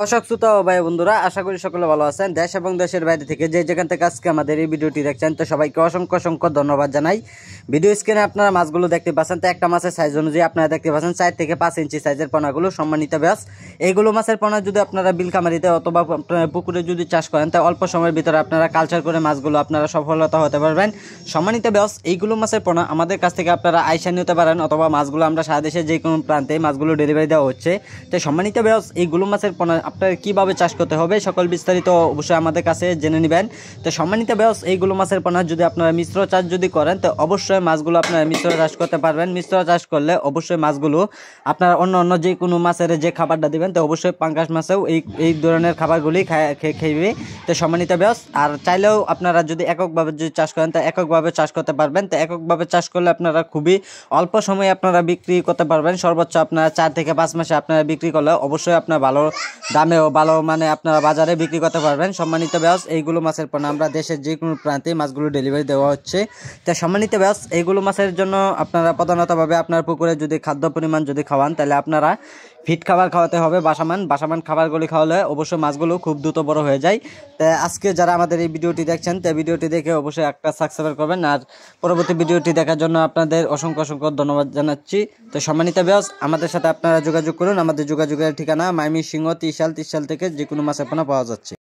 দর্শক শ্রোতা ও ভাই বন্ধুরা, আশা করি সকলে ভালো আছেন। দেশ এবং দেশের বাইরে থেকে যে যেখান থেকে আজকে আমাদের এই ভিডিওটি দেখছেন, তো সবাইকে অসংখ্য অসংখ্য ধন্যবাদ জানাই। ভিডিও স্ক্রিনে আপনারা মাছগুলো দেখতে পাচ্ছেন। তো একটা মাছের সাইজ অনুযায়ী আপনারা দেখতে পাচ্ছেন 4 থেকে 5 ইঞ্চি সাইজের পোনাগুলো সম্মানিত ব্যাস। এইগুলো মাছের পোনা যদি আপনারা বিলকামারিতে অথবা আপনারা পুকুরে যদি চাষ করেন, তা অল্প সময়ের ভিতরে আপনারা কালচার করে মাছগুলো আপনারা সফলতা হতে পারবেন। সম্মানিত ব্যাস, এইগুলো মাছের পোনা আমাদের কাছ থেকে আপনারা আইসা নিতে পারেন, অথবা মাছগুলো আমরা সারা দেশের যে কোনো প্রান্তে মাছগুলো ডেলিভারি দেওয়া হচ্ছে। তো সম্মানিত ব্যাস, এইগুলো মাছের পোনা আপনার কিভাবে চাষ করতে হবে সকল বিস্তারিত অবশ্যই আমাদের কাছে জেনে নেবেন। তো সম্মানিত ব্যাস, এইগুলো মাছের পোনা যদি আপনারা মিশ্র চাষ যদি করেন, তো অবশ্যই মাছগুলো আপনারা মিশ্র চাষ করতে পারবেন। মিশ্র চাষ করলে অবশ্যই মাছগুলো আপনারা অন্য অন্য যে কোনো মাছের যে খাবারটা দিবেন, তো অবশ্যই পাঙ্গাস মাছেও এই ধরনের খাবারগুলি খাইবে। তো সম্মানিত ব্যাস, আর চাইলেও আপনারা যদি এককভাবে যদি চাষ করেন, তা এককভাবে চাষ করতে পারবেন। তো এককভাবে চাষ করলে আপনারা খুবই অল্প সময়ে আপনারা বিক্রি করতে পারবেন। সর্বোচ্চ আপনারা 4 থেকে 5 মাসে আপনারা বিক্রি করলে অবশ্যই আপনার ভালো দামেও ভালো মানে আপনারা বাজারে বিক্রি করতে পারবেন। সম্মানিত ব্যাস, এইগুলো মাছের পোনা আমরা দেশের যে কোনো প্রান্তে মাছগুলো ডেলিভারি দেওয়া হচ্ছে। তো সম্মানিত ব্যাস, এইগুলো মাছের জন্য আপনারা প্রধানতভাবে আপনার পুকুরে যদি খাদ্য পরিমাণ যদি খাওয়ান, তাহলে আপনারা ফিট খাবার খাওয়াতে হবে। বাসামান খাবারগুলি খাওয়ালে অবশ্যই মাছগুলো খুব দ্রুত বড় হয়ে যায়। তো আজকে যারা আমাদের এই ভিডিওটি দেখছেন, তো ভিডিওটি দেখে অবশ্যই একটা সাবস্ক্রাইব করবেন। আর পরবর্তী ভিডিওটি দেখার জন্য আপনাদের অসংখ্য অসংখ্য ধন্যবাদ জানাচ্ছি। তো সম্মানিত ব্যাস, আমাদের সাথে আপনারা যোগাযোগ করুন। আমাদের যোগাযোগের ঠিকানা ময়মনসিংহ 30 সাল থেকে যে কোনো মাছের পোনা পাওয়া যাচ্ছে।